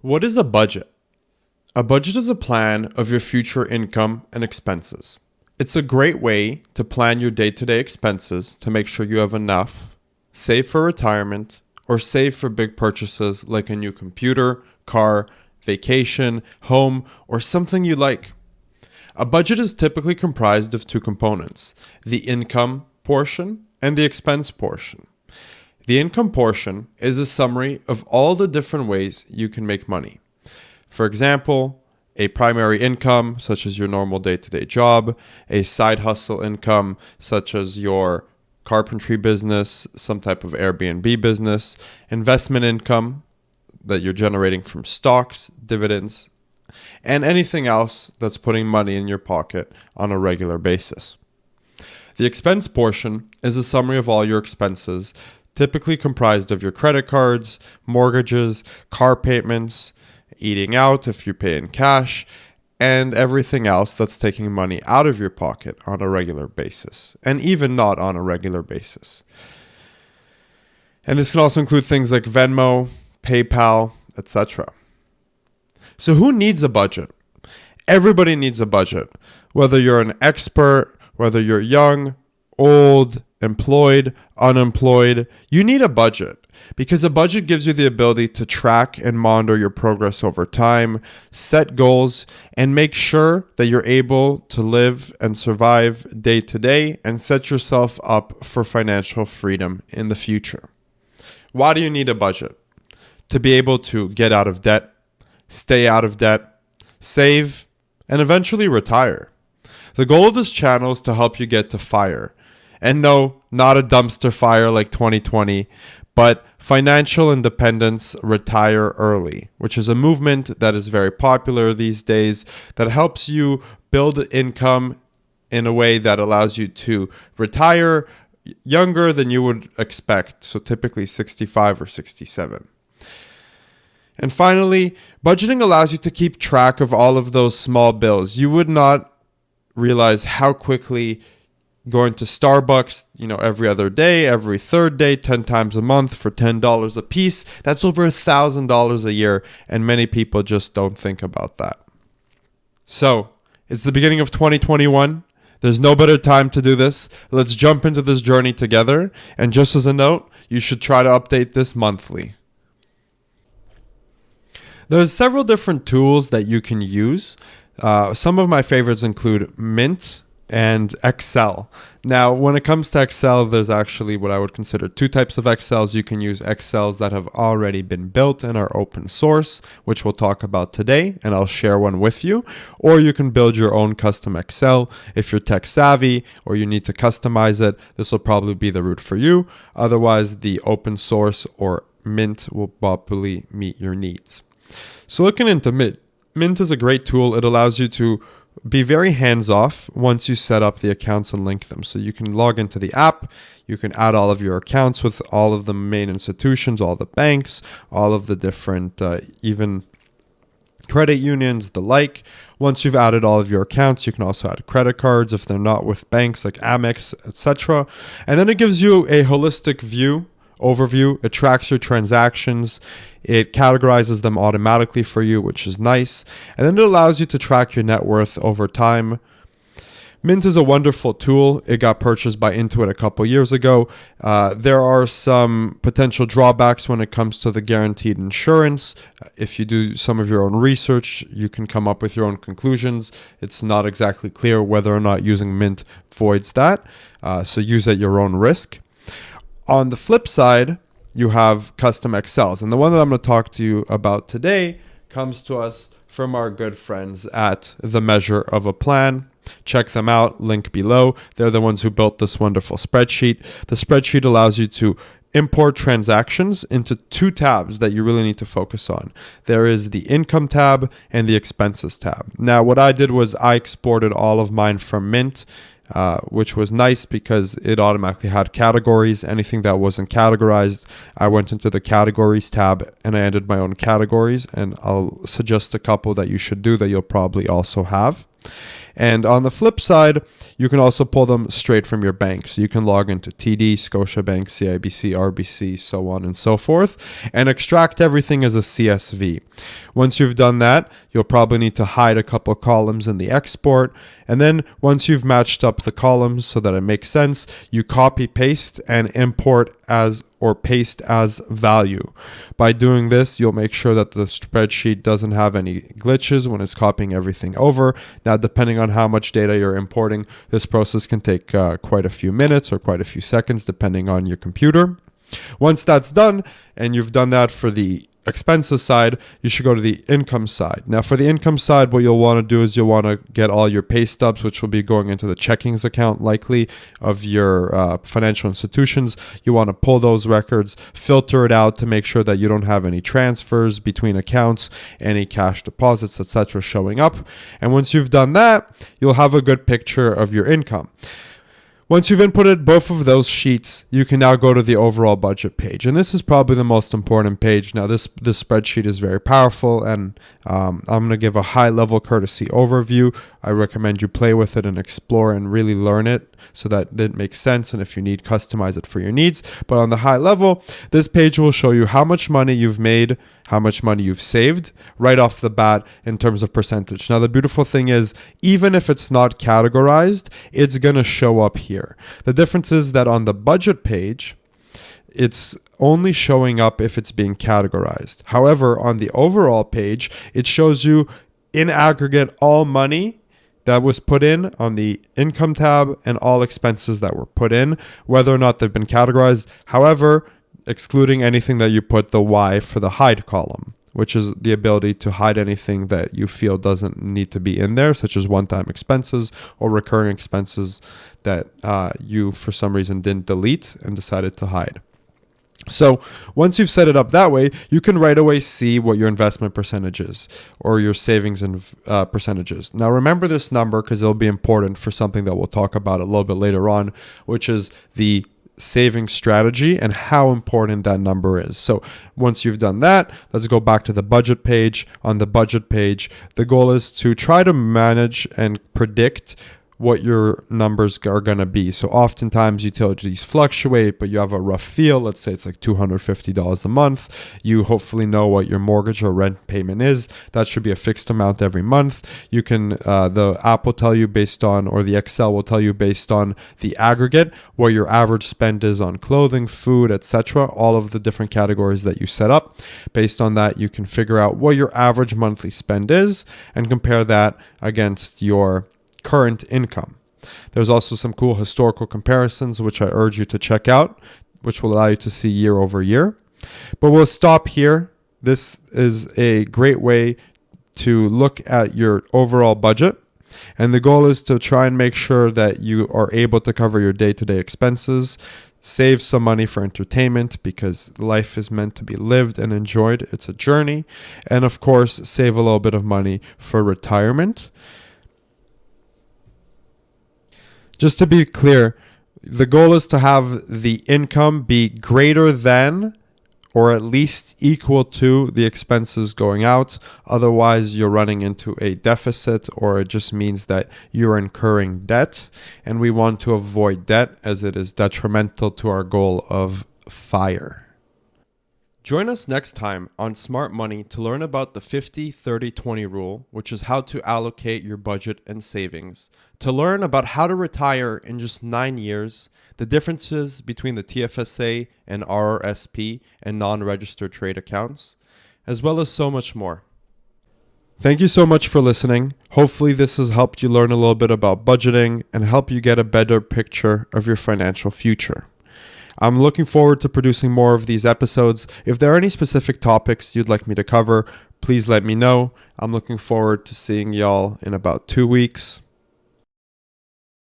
What is a budget? A budget is a plan of your future income and expenses. It's a great way to plan your day-to-day expenses to make sure you have enough, save for retirement, or save for big purchases like a new computer, car, vacation, home, or something you like. A budget is typically comprised of two components, the income portion and the expense portion. The income portion is a summary of all the different ways you can make money. For example, a primary income, such as your normal day-to-day job, a side hustle income, such as your carpentry business, some type of Airbnb business, investment income that you're generating from stocks, dividends, and anything else that's putting money in your pocket on a regular basis. The expense portion is a summary of all your expenses, typically comprised of your credit cards, mortgages, car payments, eating out if you pay in cash, and everything else that's taking money out of your pocket on a regular basis, and even not on a regular basis. And this can also include things like Venmo, PayPal, etc. So who needs a budget? Everybody needs a budget. Whether you're an expert, whether you're young, old, employed, unemployed, you need a budget because a budget gives you the ability to track and monitor your progress over time, set goals, and make sure that you're able to live and survive day to day and set yourself up for financial freedom in the future. Why do you need a budget? To be able to get out of debt, stay out of debt, save, and eventually retire. The goal of this channel is to help you get to FIRE. And no, not a dumpster fire like 2020, but financial independence, retire early, which is a movement that is very popular these days that helps you build income in a way that allows you to retire younger than you would expect, so typically 65 or 67. And finally, budgeting allows you to keep track of all of those small bills. You would not realize how quickly going to Starbucks, every other day, every third day, 10 times a month for $10 a piece, that's over $1,000 a year, and many people just don't think about that. So, it's the beginning of 2021. There's no better time to do this. Let's jump into this journey together. And just as a note, you should try to update this monthly. There's several different tools that you can use. Some of my favorites include Mint and Excel. Now, when it comes to Excel, there's actually what I would consider two types of Excels. You can use Excels that have already been built and are open source, which we'll talk about today, and I'll share one with you. Or you can build your own custom Excel. If you're tech savvy or you need to customize it, this will probably be the route for you. Otherwise, the open source or Mint will probably meet your needs. So looking into Mint. Mint is a great tool. It allows you to be very hands-off once you set up the accounts and link them. So you can log into the app, you can add all of your accounts with all of the main institutions, all the banks, all of the different, even credit unions, the like. Once you've added all of your accounts, you can also add credit cards if they're not with banks like Amex, etc. And then it gives you a holistic overview. It tracks your transactions. It categorizes them automatically for you, which is nice. And then it allows you to track your net worth over time. Mint is a wonderful tool. It got purchased by Intuit a couple years ago. There are some potential drawbacks when it comes to the guaranteed insurance. If you do some of your own research, you can come up with your own conclusions. It's not exactly clear whether or not using Mint voids that. So use at your own risk. On the flip side, you have custom Excels. And the one that I'm going to talk to you about today comes to us from our good friends at The Measure of a Plan. Check them out, link below. They're the ones who built this wonderful spreadsheet. The spreadsheet allows you to import transactions into two tabs that you really need to focus on. There is the income tab and the expenses tab. Now, what I did was I exported all of mine from Mint, which was nice because it automatically had categories. Anything that wasn't categorized, I went into the categories tab and I added my own categories, and I'll suggest a couple that you should do that you'll probably also have. And on the flip side, you can also pull them straight from your bank. So you can log into TD, Scotiabank, CIBC, RBC, so on and so forth, and extract everything as a CSV. Once you've done that, you'll probably need to hide a couple of columns in the export. And then once you've matched up the columns so that it makes sense, you copy, paste, and import as or paste as value. By doing this, you'll make sure that the spreadsheet doesn't have any glitches when it's copying everything over. Now, depending on how much data you're importing, this process can take quite a few minutes or quite a few seconds, depending on your computer. Once that's done, and you've done that for the expenses side, you should go to the income side. Now, for the income side, what you'll want to do is you'll want to get all your pay stubs, which will be going into the checkings account likely of your financial institutions. You want to pull those records, filter it out to make sure that you don't have any transfers between accounts, any cash deposits, etc. showing up. And once you've done that, you'll have a good picture of your income. Once you've inputted both of those sheets, you can now go to the overall budget page. And this is probably the most important page. Now, this spreadsheet is very powerful, and I'm going to give a high-level courtesy overview. I recommend you play with it and explore and really learn it so that it makes sense, and if you need, customize it for your needs. But on the high level, this page will show you how much money you've made, how much money you've saved right off the bat in terms of percentage. Now, the beautiful thing is, even if it's not categorized, it's going to show up here. The difference is that on the budget page, it's only showing up if it's being categorized. However, on the overall page, it shows you in aggregate all money that was put in on the income tab and all expenses that were put in, whether or not they've been categorized. However, excluding anything that you put the Y for the hide column, which is the ability to hide anything that you feel doesn't need to be in there, such as one-time expenses or recurring expenses that you, for some reason, didn't delete and decided to hide. So once you've set it up that way, you can right away see what your investment percentage is or your savings and percentages. Now, remember this number because it'll be important for something that we'll talk about a little bit later on, which is the saving strategy and how important that number is. So once you've done that, let's go back to the budget page. On the budget page, the goal is to try to manage and predict what your numbers are going to be. So oftentimes utilities fluctuate, but you have a rough feel. Let's say it's like $250 a month. You hopefully know what your mortgage or rent payment is. That should be a fixed amount every month. You can, the app will tell you based on, or the Excel will tell you based on the aggregate, what your average spend is on clothing, food, etc. All of the different categories that you set up. Based on that, you can figure out what your average monthly spend is and compare that against your current income. There's also some cool historical comparisons, which I urge you to check out, which will allow you to see year over year. But we'll stop here. This is a great way to look at your overall budget. And the goal is to try and make sure that you are able to cover your day-to-day expenses, save some money for entertainment because life is meant to be lived and enjoyed. It's a journey. And of course, save a little bit of money for retirement. Just to be clear, the goal is to have the income be greater than or at least equal to the expenses going out. Otherwise, you're running into a deficit, or it just means that you're incurring debt. And we want to avoid debt as it is detrimental to our goal of FIRE. Join us next time on Smart Money to learn about the 50-30-20 rule, which is how to allocate your budget and savings, to learn about how to retire in just 9 years, the differences between the TFSA and RRSP and non-registered trade accounts, as well as so much more. Thank you so much for listening. Hopefully this has helped you learn a little bit about budgeting and help you get a better picture of your financial future. I'm looking forward to producing more of these episodes. If there are any specific topics you'd like me to cover, please let me know. I'm looking forward to seeing y'all in about 2 weeks.